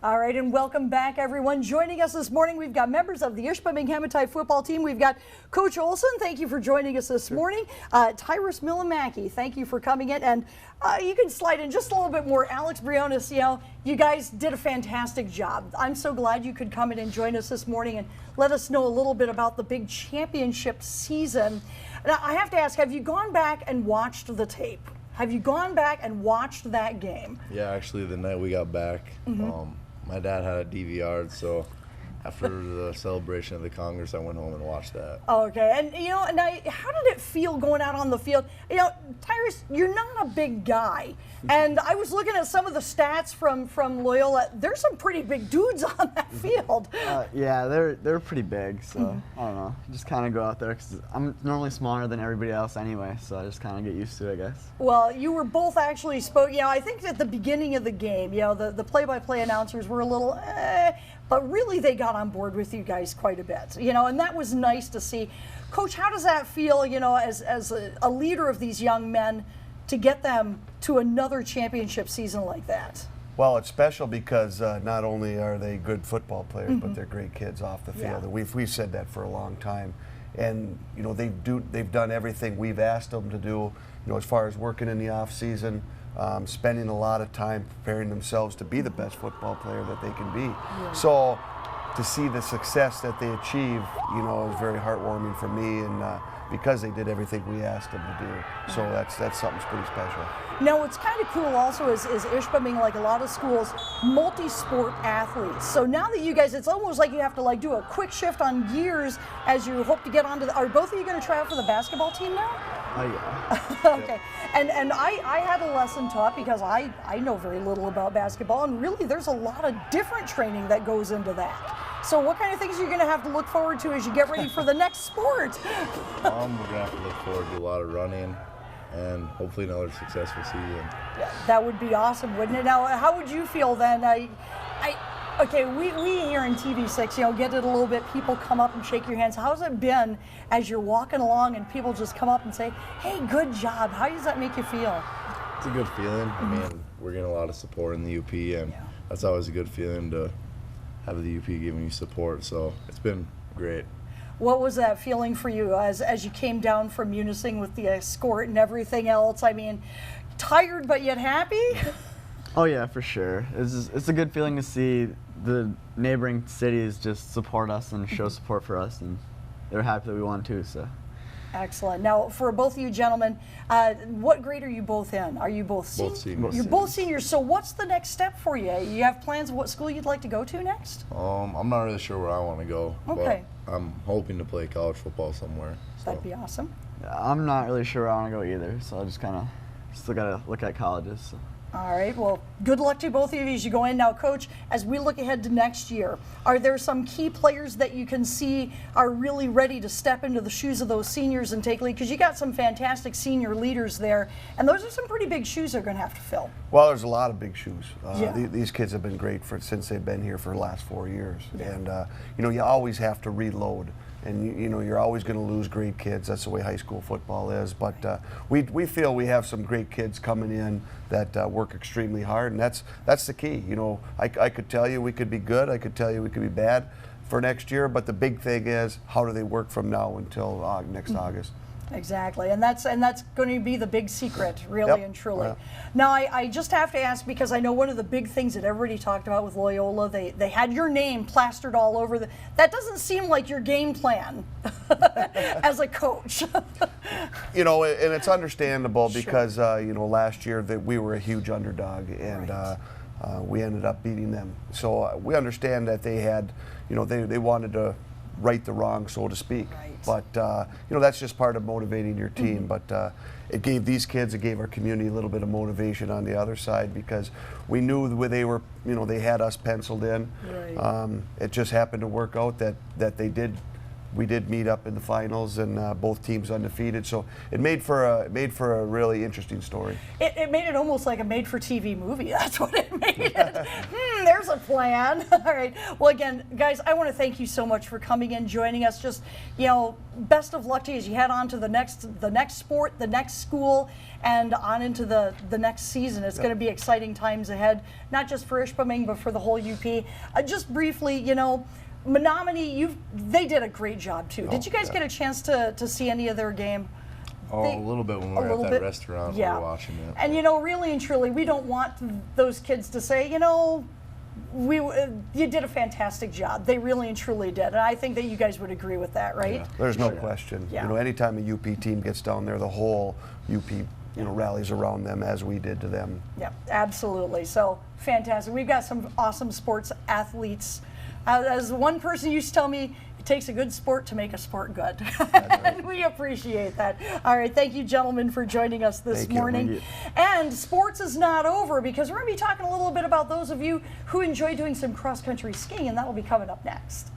All right, and welcome back, everyone. Joining us this morning, we've got members of the Ishpeming Hematite football team. We've got Coach Olson. Thank you for joining us this morning. Tyrus Millimaki, thank you for coming in. And you can slide in just a little bit more. Alex Briones, you guys did a fantastic job. I'm so glad you could come in and join us this morning and let us know a little bit about the big championship season. Now, I have to ask, have you gone back and watched the tape? Have you gone back and watched that game? Yeah, actually, the night we got back, my dad had a DVR, so after the celebration of the Congress, I went home and watched that. Okay, and how did it feel going out on the field? Tyrus, you're not a big guy, and I was looking at some of the stats from Loyola. There's some pretty big dudes on that field. Yeah, they're pretty big, so I don't know. Just kind of go out there because I'm normally smaller than everybody else anyway, so I just kind of get used to it, I guess. Well, you were both actually I think at the beginning of the game, the play-by-play announcers were a little but really they got on board with you guys quite a bit, and that was nice to see. Coach, how does that feel, as a leader of these young men, to get them to another championship season like that? Well, it's special because not only are they good football players, but they're great kids off the field. And we've said that for a long time. And they've done everything we've asked them to do, as far as working in the off season. Spending a lot of time preparing themselves to be the best football player that they can be. Yeah. So to see the success that they achieve, is very heartwarming for me, and because they did everything we asked them to do. So that's something pretty special. Now, what's kind of cool also is Ishpeming, like a lot of schools, multi-sport athletes. So now that you guys, it's almost like you have to do a quick shift on gears as you hope to get onto are both of you going to try out for the basketball team now? Oh, yeah. Okay. And I had a lesson taught because I know very little about basketball, and really there's a lot of different training that goes into that. So what kind of things are you going to have to look forward to as you get ready for the next sport? We're going to have to look forward to a lot of running and hopefully another successful season. Yeah, that would be awesome, wouldn't it? Now, how would you feel then? Okay, we here in TV6, get it a little bit. People come up and shake your hands. How's it been as you're walking along and people just come up and say, "Hey, good job"? How does that make you feel? It's a good feeling. I mean, we're getting a lot of support in the UP, and that's always a good feeling to have the UP giving you support. So it's been great. What was that feeling for you as you came down from Munising with the escort and everything else? I mean, tired but yet happy? Oh yeah, for sure. It's a good feeling to see the neighboring cities just support us and show support for us, and they're happy that we won too. So. Excellent. Now, for both of you gentlemen, what grade are you both in? Are you both seniors? You're both seniors. So what's the next step for you? You have plans of what school you'd like to go to next? I'm not really sure where I want to go. Okay. But I'm hoping to play college football somewhere. So. That'd be awesome. I'm not really sure where I want to go either, so I just kind of still got to look at colleges. So. All right, well, good luck to both of you as you go in. Now, Coach, as we look ahead to next year, are there some key players that you can see are really ready to step into the shoes of those seniors and take lead? Because you got some fantastic senior leaders there, and those are some pretty big shoes they're going to have to fill. Well, there's a lot of big shoes. These kids have been great since they've been here for the last 4 years. Yeah. And, you always have to reload. And you're always going to lose great kids. That's the way high school football is. But we feel we have some great kids coming in that work extremely hard, and that's the key. I could tell you we could be good. I could tell you we could be bad for next year. But the big thing is, how do they work from now until next August? Exactly, and that's going to be the big secret, really and truly. Yeah. Now, I just have to ask, because I know one of the big things that everybody talked about with Loyola, they had your name plastered all over. That doesn't seem like your game plan as a coach. And it's understandable because last year that we were a huge underdog, and we ended up beating them. So we understand that they had, they wanted to right the wrong, so to speak. Right. But that's just part of motivating your team. But it gave these kids, it gave our community a little bit of motivation on the other side, because we knew where they were. They had us penciled in. Right. It just happened to work out that they did we did meet up in the finals, and both teams undefeated. So it made for a really interesting story. It made it almost like a made-for-TV movie. That's what it made it. There's a plan. All right. Well, again, guys, I want to thank you so much for coming in, joining us. Just, best of luck to you as you head on to the next sport, the next school, and on into the next season. It's going to be exciting times ahead, not just for Ishpeming, but for the whole UP. Just briefly, Menominee, they did a great job too. Did you guys get a chance to see any of their game? A little bit when we were at that restaurant, we were watching it. And really and truly, we don't want those kids to say, you did a fantastic job. They really and truly did, and I think that you guys would agree with that, right? Yeah. There's no question. Yeah. Anytime a UP team gets down there, the whole UP rallies around them as we did to them. Yeah, absolutely. So fantastic. We've got some awesome sports athletes. As one person used to tell me, it takes a good sport to make a sport good. And we appreciate that. All right, thank you, gentlemen, for joining us this morning. And sports is not over, because we're going to be talking a little bit about those of you who enjoy doing some cross-country skiing, and that will be coming up next.